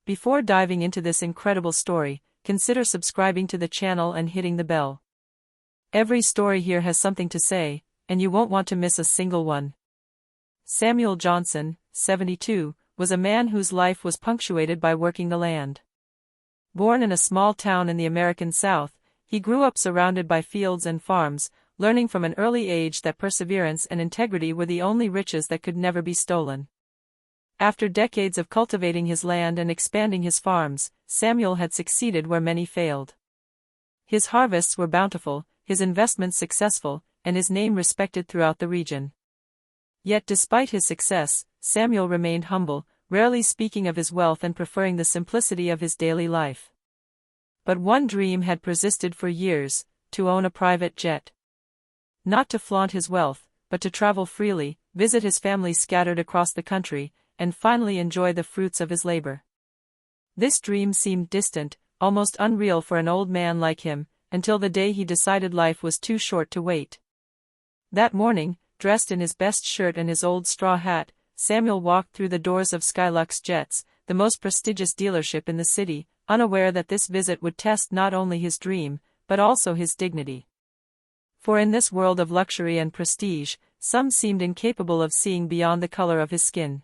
Before diving into this incredible story, consider subscribing to the channel and hitting the bell. Every story here has something to say, and you won't want to miss a single one. Samuel Johnson, 72, was a man whose life was punctuated by working the land. Born in a small town in the American South, he grew up surrounded by fields and farms, learning from an early age that perseverance and integrity were the only riches that could never be stolen. After decades of cultivating his land and expanding his farms, Samuel had succeeded where many failed. His harvests were bountiful, his investments successful, and his name respected throughout the region. Yet despite his success, Samuel remained humble, rarely speaking of his wealth and preferring the simplicity of his daily life. But one dream had persisted for years: to own a private jet. Not to flaunt his wealth, but to travel freely, visit his family scattered across the country, and finally enjoy the fruits of his labor. This dream seemed distant, almost unreal for an old man like him, until the day he decided life was too short to wait. That morning, dressed in his best shirt and his old straw hat, Samuel walked through the doors of Skylux Jets, the most prestigious dealership in the city, unaware that this visit would test not only his dream, but also his dignity. For in this world of luxury and prestige, some seemed incapable of seeing beyond the color of his skin.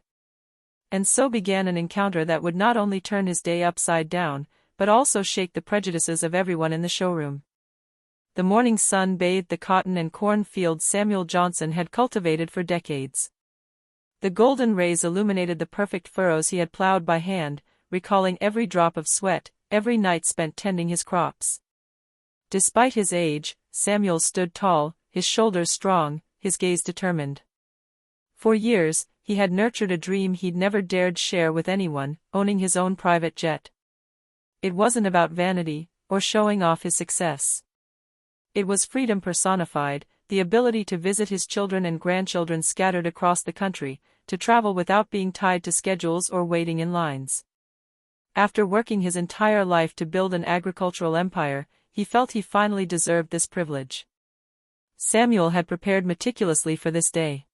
And so began an encounter that would not only turn his day upside down, but also shake the prejudices of everyone in the showroom. The morning sun bathed the cotton and corn fields Samuel Johnson had cultivated for decades. The golden rays illuminated the perfect furrows he had plowed by hand, recalling every drop of sweat, every night spent tending his crops. Despite his age, Samuel stood tall, his shoulders strong, his gaze determined. For years, he had nurtured a dream he'd never dared share with anyone: owning his own private jet. It wasn't about vanity, or showing off his success. It was freedom personified, the ability to visit his children and grandchildren scattered across the country, to travel without being tied to schedules or waiting in lines. After working his entire life to build an agricultural empire, he felt he finally deserved this privilege. Samuel had prepared meticulously for this day.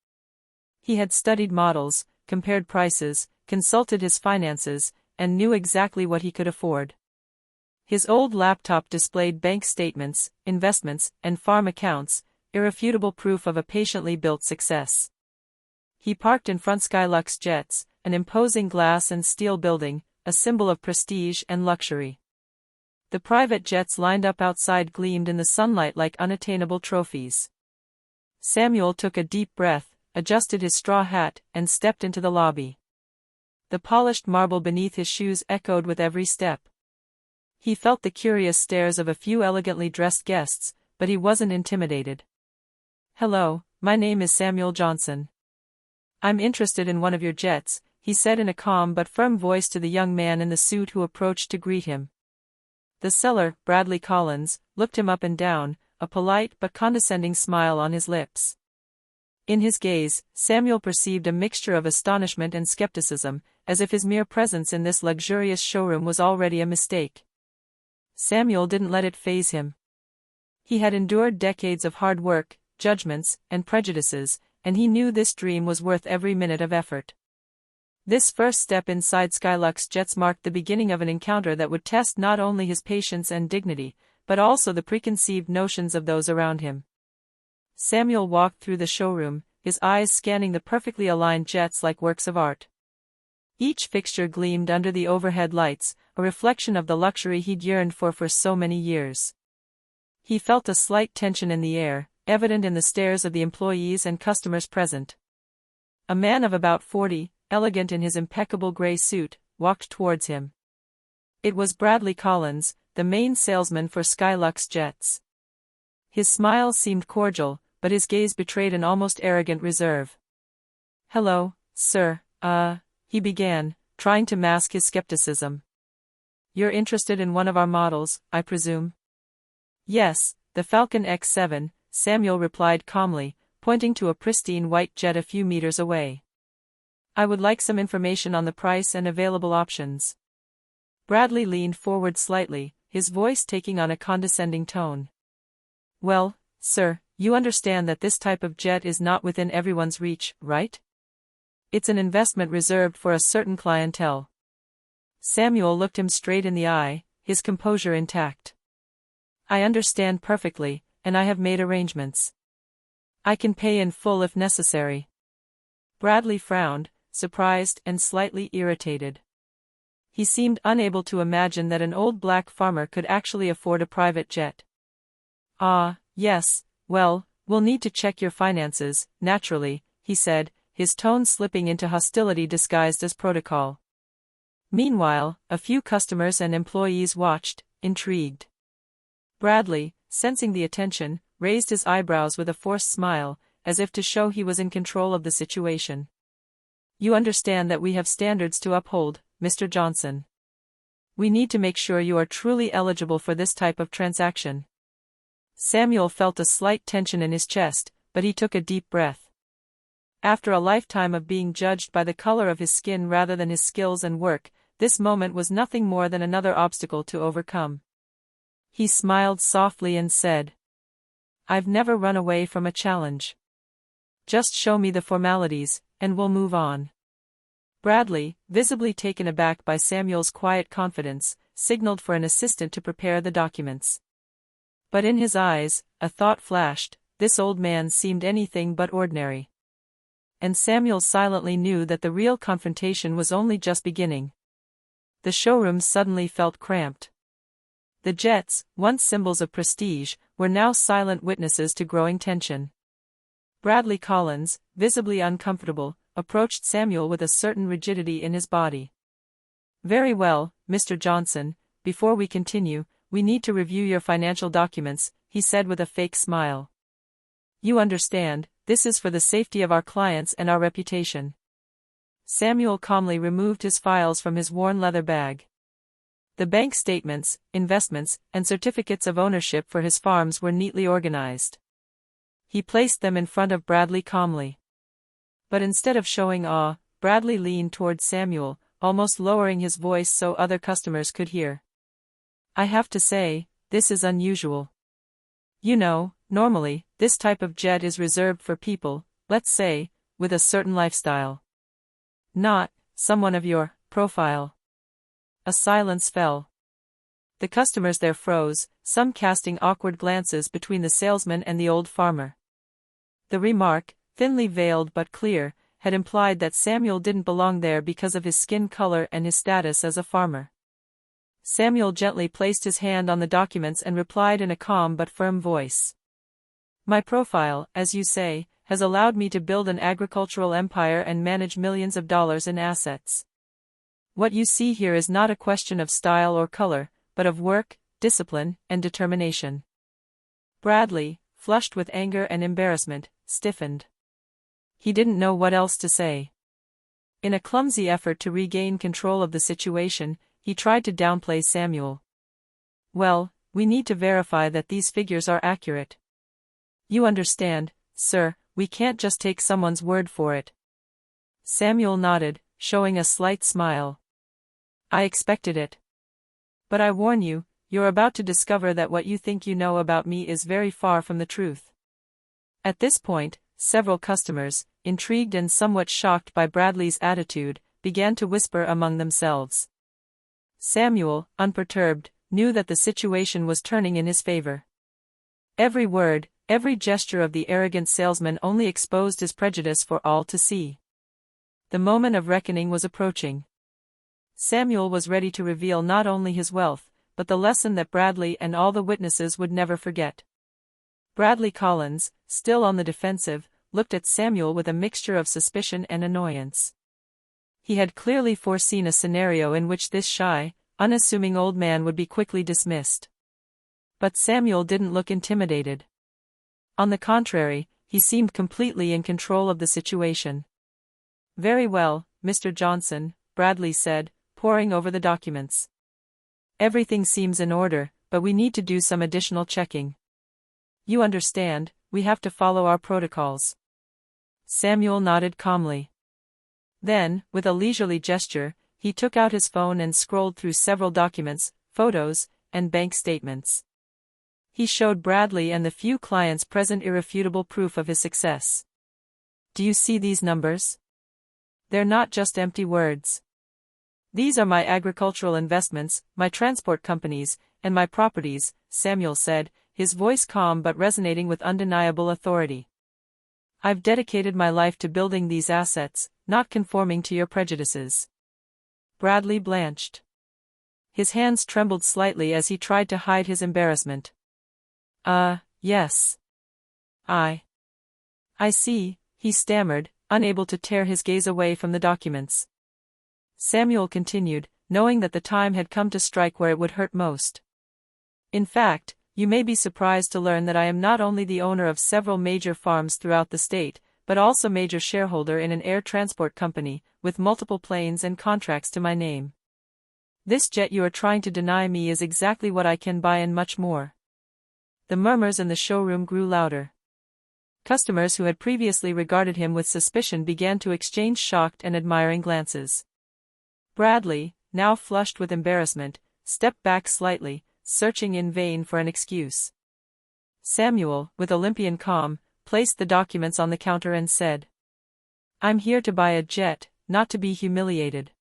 He had studied models, compared prices, consulted his finances, and knew exactly what he could afford. His old laptop displayed bank statements, investments, and farm accounts, irrefutable proof of a patiently built success. He parked in front Skylux Jets, an imposing glass and steel building, a symbol of prestige and luxury. The private jets lined up outside gleamed in the sunlight like unattainable trophies. Samuel took a deep breath, adjusted his straw hat, and stepped into the lobby. The polished marble beneath his shoes echoed with every step. He felt the curious stares of a few elegantly dressed guests, but he wasn't intimidated. "Hello, my name is Samuel Johnson. I'm interested in one of your jets," he said in a calm but firm voice to the young man in the suit who approached to greet him. The seller, Bradley Collins, looked him up and down, a polite but condescending smile on his lips. In his gaze, Samuel perceived a mixture of astonishment and skepticism, as if his mere presence in this luxurious showroom was already a mistake. Samuel didn't let it faze him. He had endured decades of hard work, judgments, and prejudices, and he knew this dream was worth every minute of effort. This first step inside Skylux Jets marked the beginning of an encounter that would test not only his patience and dignity, but also the preconceived notions of those around him. Samuel walked through the showroom, his eyes scanning the perfectly aligned jets like works of art. Each fixture gleamed under the overhead lights, a reflection of the luxury he'd yearned for so many years. He felt a slight tension in the air, evident in the stares of the employees and customers present. A man of about 40, elegant in his impeccable gray suit, walked towards him. It was Bradley Collins, the main salesman for Skylux Jets. His smile seemed cordial, but his gaze betrayed an almost arrogant reserve. "Hello, sir, he began, trying to mask his skepticism. "You're interested in one of our models, I presume?" "Yes, the Falcon X7, Samuel replied calmly, pointing to a pristine white jet a few meters away. "I would like some information on the price and available options." Bradley leaned forward slightly, his voice taking on a condescending tone. "Well, sir, you understand that this type of jet is not within everyone's reach, right? It's an investment reserved for a certain clientele." Samuel looked him straight in the eye, his composure intact. I understand perfectly, and I have made arrangements. I can pay in full if necessary. Bradley frowned, surprised and slightly irritated. He seemed unable to imagine that an old black farmer could actually afford a private jet. Ah, yes, well, we'll need to check your finances, naturally, he said, his tone slipping into hostility disguised as protocol. Meanwhile, a few customers and employees watched, intrigued. Bradley, sensing the attention, raised his eyebrows with a forced smile, as if to show he was in control of the situation. You understand that we have standards to uphold, Mr. Johnson. We need to make sure you are truly eligible for this type of transaction. Samuel felt a slight tension in his chest, but he took a deep breath. After a lifetime of being judged by the color of his skin rather than his skills and work, this moment was nothing more than another obstacle to overcome. He smiled softly and said, I've never run away from a challenge. Just show me the formalities, and we'll move on. Bradley, visibly taken aback by Samuel's quiet confidence, signaled for an assistant to prepare the documents. But in his eyes, a thought flashed, this old man seemed anything but ordinary. And Samuel silently knew that the real confrontation was only just beginning. The showroom suddenly felt cramped. The jets, once symbols of prestige, were now silent witnesses to growing tension. Bradley Collins, visibly uncomfortable, approached Samuel with a certain rigidity in his body. Very well, Mr. Johnson, before we continue, we need to review your financial documents, he said with a fake smile. You understand, this is for the safety of our clients and our reputation. Samuel calmly removed his files from his worn leather bag. The bank statements, investments, and certificates of ownership for his farms were neatly organized. He placed them in front of Bradley calmly. But instead of showing awe, Bradley leaned toward Samuel, almost lowering his voice so other customers could hear. I have to say, this is unusual. You know, normally, this type of jet is reserved for people, let's say, with a certain lifestyle. Not someone of your profile. A silence fell. The customers there froze, some casting awkward glances between the salesman and the old farmer. The remark, thinly veiled but clear, had implied that Samuel didn't belong there because of his skin color and his status as a farmer. Samuel gently placed his hand on the documents and replied in a calm but firm voice. My profile, as you say, has allowed me to build an agricultural empire and manage millions of dollars in assets. What you see here is not a question of style or color, but of work, discipline, and determination. Bradley, flushed with anger and embarrassment, stiffened. He didn't know what else to say. In a clumsy effort to regain control of the situation, he tried to downplay Samuel. Well, we need to verify that these figures are accurate. You understand, sir, we can't just take someone's word for it. Samuel nodded, showing a slight smile. I expected it. But I warn you, you're about to discover that what you think you know about me is very far from the truth. At this point, several customers, intrigued and somewhat shocked by Bradley's attitude, began to whisper among themselves. Samuel, unperturbed, knew that the situation was turning in his favor. Every word, every gesture of the arrogant salesman only exposed his prejudice for all to see. The moment of reckoning was approaching. Samuel was ready to reveal not only his wealth, but the lesson that Bradley and all the witnesses would never forget. Bradley Collins, still on the defensive, looked at Samuel with a mixture of suspicion and annoyance. He had clearly foreseen a scenario in which this shy, unassuming old man would be quickly dismissed. But Samuel didn't look intimidated. On the contrary, he seemed completely in control of the situation. Very well, Mr. Johnson, Bradley said, poring over the documents. Everything seems in order, but we need to do some additional checking. You understand, we have to follow our protocols. Samuel nodded calmly. Then, with a leisurely gesture, he took out his phone and scrolled through several documents, photos, and bank statements. He showed Bradley and the few clients present irrefutable proof of his success. Do you see these numbers? They're not just empty words. These are my agricultural investments, my transport companies, and my properties, Samuel said, his voice calm but resonating with undeniable authority. I've dedicated my life to building these assets, not conforming to your prejudices. Bradley blanched. His hands trembled slightly as he tried to hide his embarrassment. Yes. I see, he stammered, unable to tear his gaze away from the documents. Samuel continued, knowing that the time had come to strike where it would hurt most. In fact, you may be surprised to learn that I am not only the owner of several major farms throughout the state, but also major shareholder in an air transport company, with multiple planes and contracts to my name. This jet you are trying to deny me is exactly what I can buy and much more. The murmurs in the showroom grew louder. Customers who had previously regarded him with suspicion began to exchange shocked and admiring glances. Bradley, now flushed with embarrassment, stepped back slightly, searching in vain for an excuse. Samuel, with Olympian calm, placed the documents on the counter and said, "I'm here to buy a jet, not to be humiliated.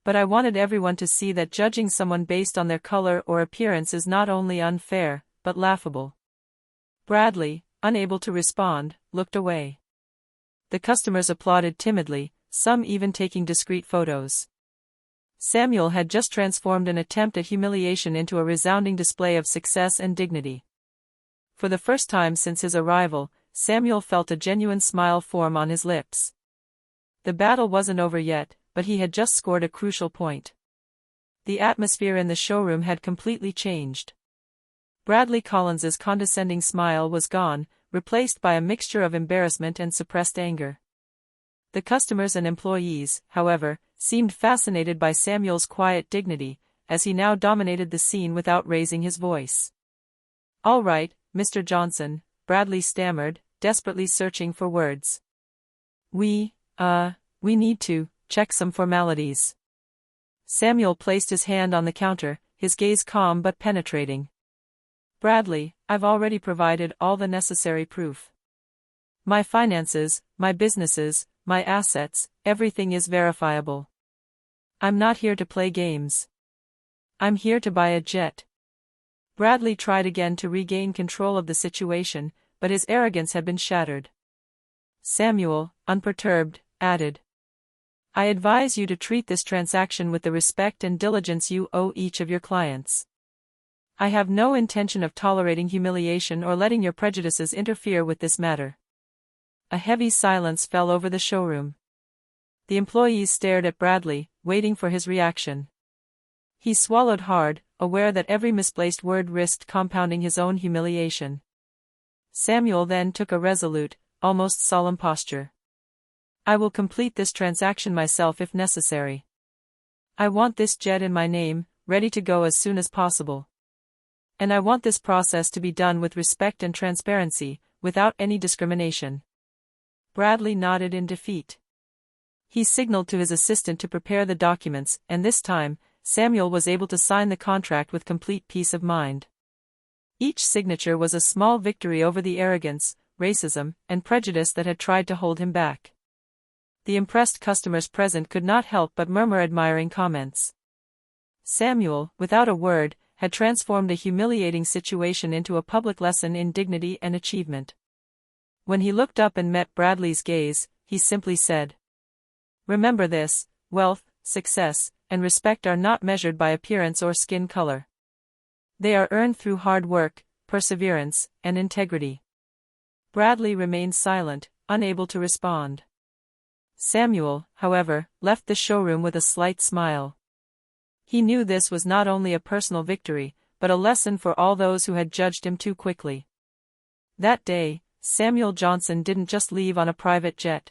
But I wanted everyone to see that judging someone based on their color or appearance is not only unfair, but laughable." Bradley, unable to respond, looked away. The customers applauded timidly, some even taking discreet photos. Samuel had just transformed an attempt at humiliation into a resounding display of success and dignity. For the first time since his arrival, Samuel felt a genuine smile form on his lips. The battle wasn't over yet, but he had just scored a crucial point. The atmosphere in the showroom had completely changed. Bradley Collins's condescending smile was gone, replaced by a mixture of embarrassment and suppressed anger. The customers and employees, however, seemed fascinated by Samuel's quiet dignity, as he now dominated the scene without raising his voice. "All right, Mr. Johnson," Bradley stammered, desperately searching for words. We need to check some formalities." Samuel placed his hand on the counter, his gaze calm but penetrating. "Bradley, I've already provided all the necessary proof. My finances, my businesses, my assets, everything is verifiable. I'm not here to play games. I'm here to buy a jet." Bradley tried again to regain control of the situation, but his arrogance had been shattered. Samuel, unperturbed, added, "I advise you to treat this transaction with the respect and diligence you owe each of your clients. I have no intention of tolerating humiliation or letting your prejudices interfere with this matter." A heavy silence fell over the showroom. The employees stared at Bradley, waiting for his reaction. He swallowed hard, aware that every misplaced word risked compounding his own humiliation. Samuel then took a resolute, almost solemn posture. "I will complete this transaction myself if necessary. I want this jet in my name, ready to go as soon as possible. And I want this process to be done with respect and transparency, without any discrimination." Bradley nodded in defeat. He signaled to his assistant to prepare the documents, and this time, Samuel was able to sign the contract with complete peace of mind. Each signature was a small victory over the arrogance, racism, and prejudice that had tried to hold him back. The impressed customers present could not help but murmur admiring comments. Samuel, without a word, had transformed a humiliating situation into a public lesson in dignity and achievement. When he looked up and met Bradley's gaze, he simply said, "Remember this: wealth, success, and respect are not measured by appearance or skin color. They are earned through hard work, perseverance, and integrity." Bradley remained silent, unable to respond. Samuel, however, left the showroom with a slight smile. He knew this was not only a personal victory, but a lesson for all those who had judged him too quickly. That day, Samuel Johnson didn't just leave on a private jet.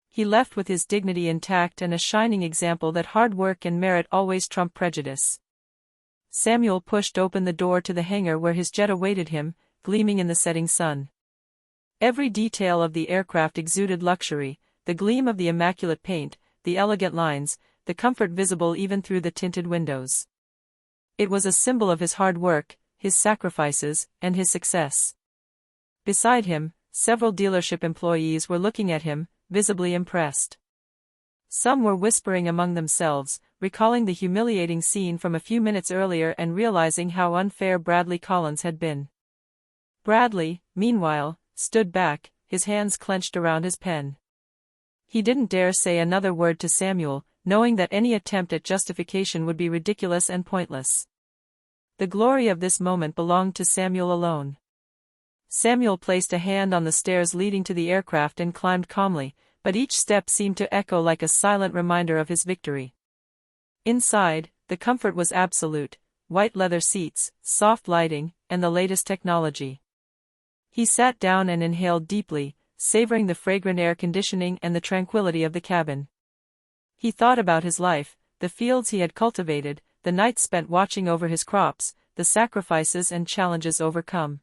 He left with his dignity intact and a shining example that hard work and merit always trump prejudice. Samuel pushed open the door to the hangar where his jet awaited him, gleaming in the setting sun. Every detail of the aircraft exuded luxury, the gleam of the immaculate paint, the elegant lines, the comfort visible even through the tinted windows. It was a symbol of his hard work, his sacrifices, and his success. Beside him, several dealership employees were looking at him, visibly impressed. Some were whispering among themselves, recalling the humiliating scene from a few minutes earlier and realizing how unfair Bradley Collins had been. Bradley, meanwhile, stood back, his hands clenched around his pen. He didn't dare say another word to Samuel, knowing that any attempt at justification would be ridiculous and pointless. The glory of this moment belonged to Samuel alone. Samuel placed a hand on the stairs leading to the aircraft and climbed calmly, but each step seemed to echo like a silent reminder of his victory. Inside, the comfort was absolute: white leather seats, soft lighting, and the latest technology. He sat down and inhaled deeply, savoring the fragrant air conditioning and the tranquility of the cabin. He thought about his life, the fields he had cultivated, the nights spent watching over his crops, the sacrifices and challenges overcome.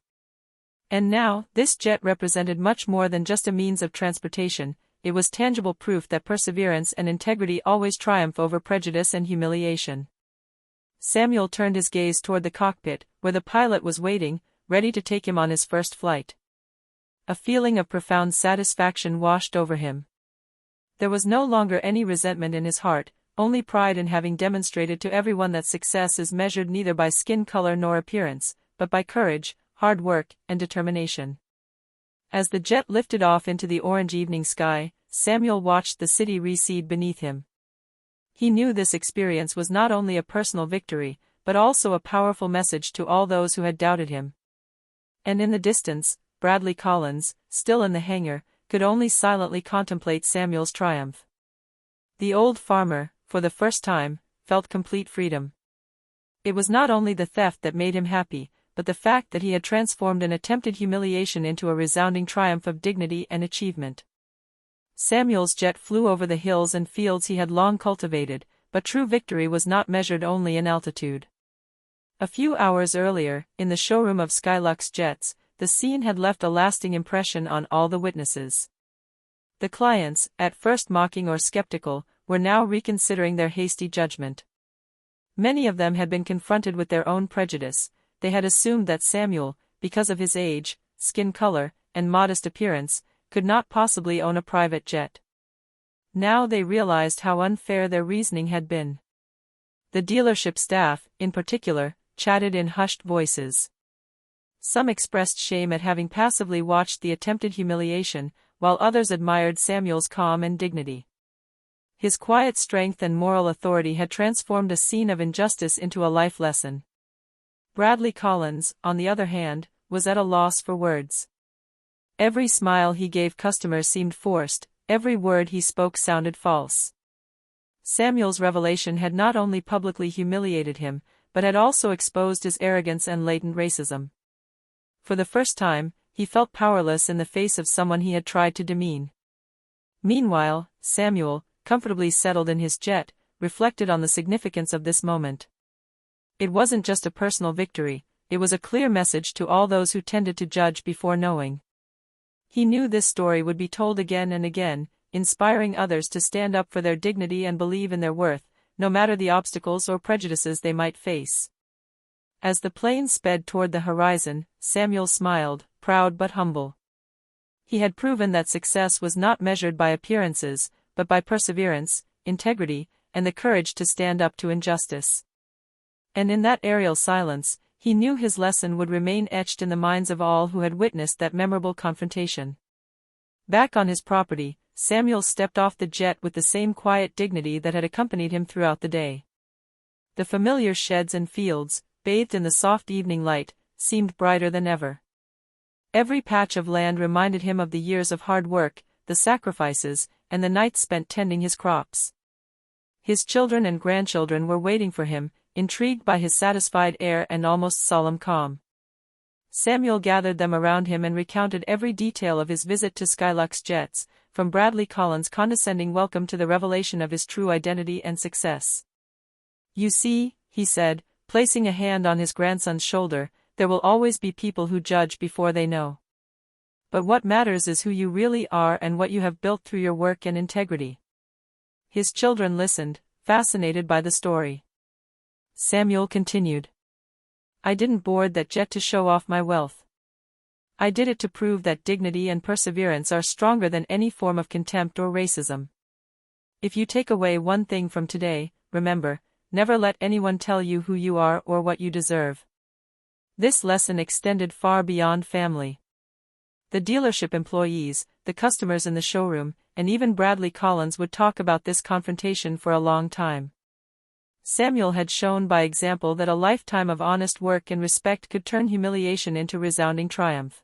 And now, this jet represented much more than just a means of transportation. It was tangible proof that perseverance and integrity always triumph over prejudice and humiliation. Samuel turned his gaze toward the cockpit, where the pilot was waiting, ready to take him on his first flight. A feeling of profound satisfaction washed over him. There was no longer any resentment in his heart, only pride in having demonstrated to everyone that success is measured neither by skin color nor appearance, but by courage, hard work, and determination. As the jet lifted off into the orange evening sky, Samuel watched the city recede beneath him. He knew this experience was not only a personal victory, but also a powerful message to all those who had doubted him. And in the distance, Bradley Collins, still in the hangar, could only silently contemplate Samuel's triumph. The old farmer, for the first time, felt complete freedom. It was not only the theft that made him happy, but the fact that he had transformed an attempted humiliation into a resounding triumph of dignity and achievement. Samuel's jet flew over the hills and fields he had long cultivated, but true victory was not measured only in altitude. A few hours earlier, in the showroom of Skylux Jets, the scene had left a lasting impression on all the witnesses. The clients, at first mocking or skeptical, were now reconsidering their hasty judgment. Many of them had been confronted with their own prejudice. They had assumed that Samuel, because of his age, skin color, and modest appearance, could not possibly own a private jet. Now they realized how unfair their reasoning had been. The dealership staff, in particular, chatted in hushed voices. Some expressed shame at having passively watched the attempted humiliation, while others admired Samuel's calm and dignity. His quiet strength and moral authority had transformed a scene of injustice into a life lesson. Bradley Collins, on the other hand, was at a loss for words. Every smile he gave customers seemed forced, every word he spoke sounded false. Samuel's revelation had not only publicly humiliated him, but had also exposed his arrogance and latent racism. For the first time, he felt powerless in the face of someone he had tried to demean. Meanwhile, Samuel, comfortably settled in his jet, reflected on the significance of this moment. It wasn't just a personal victory, it was a clear message to all those who tended to judge before knowing. He knew this story would be told again and again, inspiring others to stand up for their dignity and believe in their worth, no matter the obstacles or prejudices they might face. As the plane sped toward the horizon, Samuel smiled, proud but humble. He had proven that success was not measured by appearances, but by perseverance, integrity, and the courage to stand up to injustice. And in that aerial silence, he knew his lesson would remain etched in the minds of all who had witnessed that memorable confrontation. Back on his property, Samuel stepped off the jet with the same quiet dignity that had accompanied him throughout the day. The familiar sheds and fields, bathed in the soft evening light, seemed brighter than ever. Every patch of land reminded him of the years of hard work, the sacrifices, and the nights spent tending his crops. His children and grandchildren were waiting for him, intrigued by his satisfied air and almost solemn calm. Samuel gathered them around him and recounted every detail of his visit to Skylux Jets, from Bradley Collins' condescending welcome to the revelation of his true identity and success. "You see," he said, placing a hand on his grandson's shoulder, "there will always be people who judge before they know. But what matters is who you really are and what you have built through your work and integrity." His children listened, fascinated by the story. Samuel continued. "I didn't board that jet to show off my wealth. I did it to prove that dignity and perseverance are stronger than any form of contempt or racism. If you take away one thing from today, remember, never let anyone tell you who you are or what you deserve. This lesson extended far beyond family. The dealership employees, the customers in the showroom, and even Bradley Collins would talk about this confrontation for a long time. Samuel had shown by example that a lifetime of honest work and respect could turn humiliation into resounding triumph.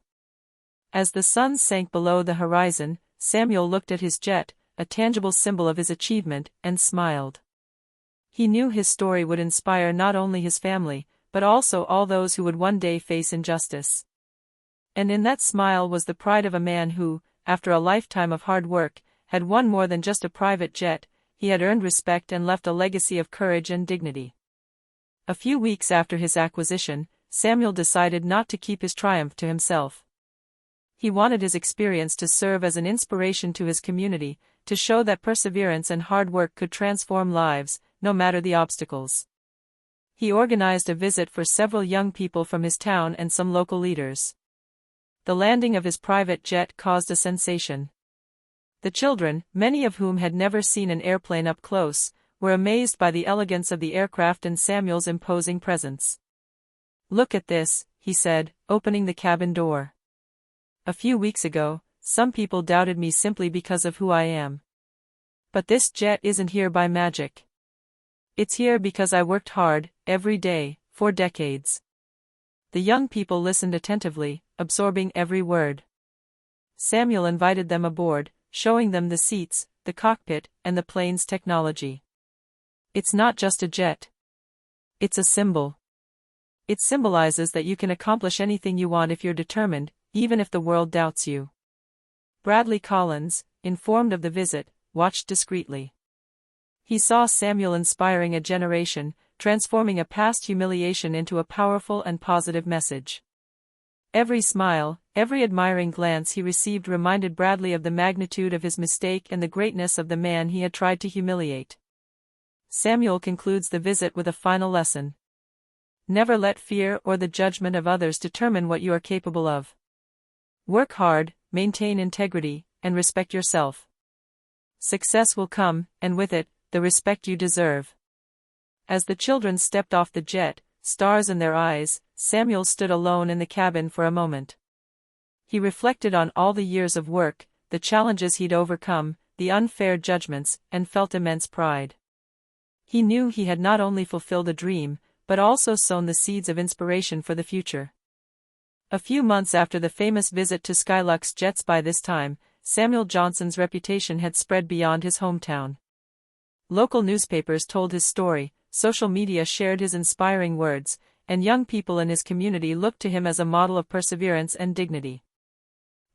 As the sun sank below the horizon, Samuel looked at his jet, a tangible symbol of his achievement, and smiled. He knew his story would inspire not only his family, but also all those who would one day face injustice. And in that smile was the pride of a man who, after a lifetime of hard work, had won more than just a private jet. He had earned respect and left a legacy of courage and dignity. A few weeks after his acquisition, Samuel decided not to keep his triumph to himself. He wanted his experience to serve as an inspiration to his community, to show that perseverance and hard work could transform lives, no matter the obstacles. He organized a visit for several young people from his town and some local leaders. The landing of his private jet caused a sensation. The children, many of whom had never seen an airplane up close, were amazed by the elegance of the aircraft and Samuel's imposing presence. "Look at this," he said, opening the cabin door. "A few weeks ago, some people doubted me simply because of who I am. But this jet isn't here by magic. It's here because I worked hard, every day, for decades." The young people listened attentively, absorbing every word. Samuel invited them aboard, showing them the seats, the cockpit, and the plane's technology. "It's not just a jet. It's a symbol. It symbolizes that you can accomplish anything you want if you're determined, even if the world doubts you." Bradley Collins, informed of the visit, watched discreetly. He saw Samuel inspiring a generation, transforming a past humiliation into a powerful and positive message. Every smile, every admiring glance he received reminded Bradley of the magnitude of his mistake and the greatness of the man he had tried to humiliate. Samuel concludes the visit with a final lesson. Never let fear or the judgment of others determine what you are capable of. Work hard, maintain integrity, and respect yourself. Success will come, and with it, the respect you deserve. As the children stepped off the jet, stars in their eyes, Samuel stood alone in the cabin for a moment. He reflected on all the years of work, the challenges he'd overcome, the unfair judgments, and felt immense pride. He knew he had not only fulfilled a dream, but also sown the seeds of inspiration for the future. A few months after the famous visit to Skylux jets, by this time, Samuel Johnson's reputation had spread beyond his hometown. Local newspapers told his story, social media shared his inspiring words, and young people in his community looked to him as a model of perseverance and dignity.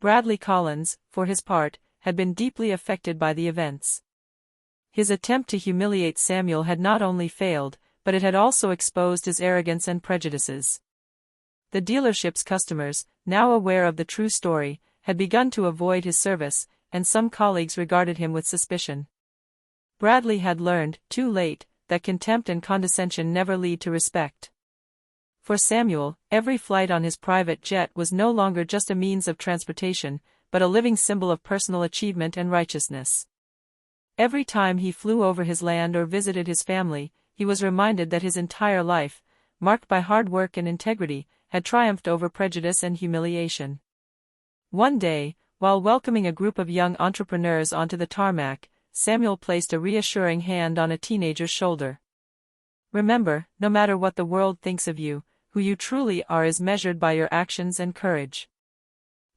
Bradley Collins, for his part, had been deeply affected by the events. His attempt to humiliate Samuel had not only failed, but it had also exposed his arrogance and prejudices. The dealership's customers, now aware of the true story, had begun to avoid his service, and some colleagues regarded him with suspicion. Bradley had learned, too late, that contempt and condescension never lead to respect. For Samuel, every flight on his private jet was no longer just a means of transportation, but a living symbol of personal achievement and righteousness. Every time he flew over his land or visited his family, he was reminded that his entire life, marked by hard work and integrity, had triumphed over prejudice and humiliation. One day, while welcoming a group of young entrepreneurs onto the tarmac, Samuel placed a reassuring hand on a teenager's shoulder. "Remember, no matter what the world thinks of you, who you truly are is measured by your actions and courage.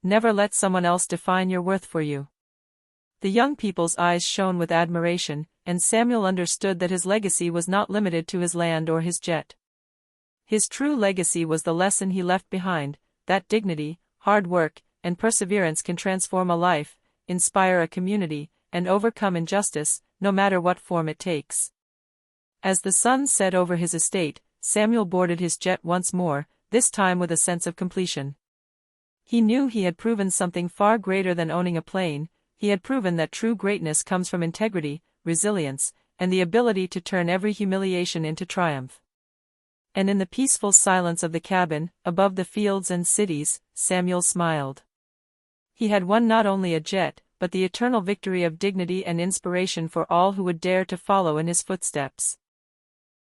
Never let someone else define your worth for you." The young people's eyes shone with admiration, and Samuel understood that his legacy was not limited to his land or his jet. His true legacy was the lesson he left behind, that dignity, hard work, and perseverance can transform a life, inspire a community, and overcome injustice, no matter what form it takes. As the sun set over his estate, Samuel boarded his jet once more, this time with a sense of completion. He knew he had proven something far greater than owning a plane. He had proven that true greatness comes from integrity, resilience, and the ability to turn every humiliation into triumph. And in the peaceful silence of the cabin, above the fields and cities, Samuel smiled. He had won not only a jet, but the eternal victory of dignity and inspiration for all who would dare to follow in his footsteps.